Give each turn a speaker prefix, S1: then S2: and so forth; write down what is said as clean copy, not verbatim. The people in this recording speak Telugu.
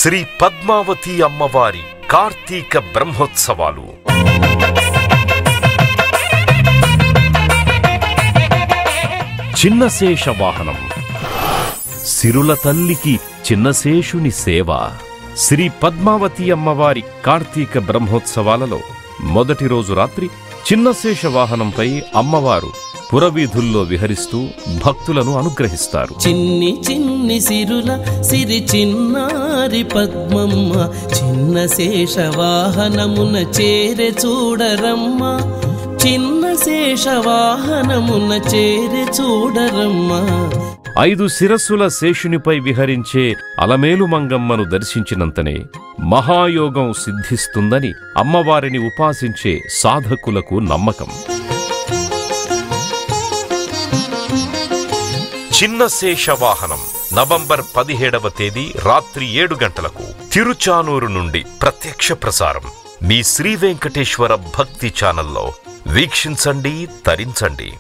S1: శ్రీ పద్మావతి అమ్మవారి కార్తీక బ్రహ్మోత్సవాలు. చిన్నశేష వాహనం. సిరుల తల్లికి చిన్నశేషుని సేవ. శ్రీ పద్మావతి అమ్మవారి కార్తీక బ్రహ్మోత్సవాలలో మొదటి రోజు రాత్రి చిన్నశేష వాహనంపై అమ్మవారు పురవీధుల్లో విహరిస్తూ భక్తులను అనుగ్రహిస్తారు.
S2: చిన్ని చిన్ని సిరుల సిరి చిన్నారి పద్మమ్మ చిన్నశేష వాహనమున చేరె చూడరమ్మ, చిన్నశేష వాహనమున చేరె చూడరమ్మ.
S1: 5 శిరస్సుల శేషునిపై విహరించే అలమేలు మంగమ్మను దర్శించినంతనే మహాయోగం సిద్ధిస్తుందని అమ్మవారిని ఉపాసించే సాధకులకు నమ్మకం. చిన్నశేష వాహనం నవంబర్ 17వ తేదీ రాత్రి 7 గంటలకు తిరుచానూరు నుండి ప్రత్యక్ష ప్రసారం మీ శ్రీ వెంకటేశ్వర భక్తి ఛానల్లో వీక్షించండి, తరించండి.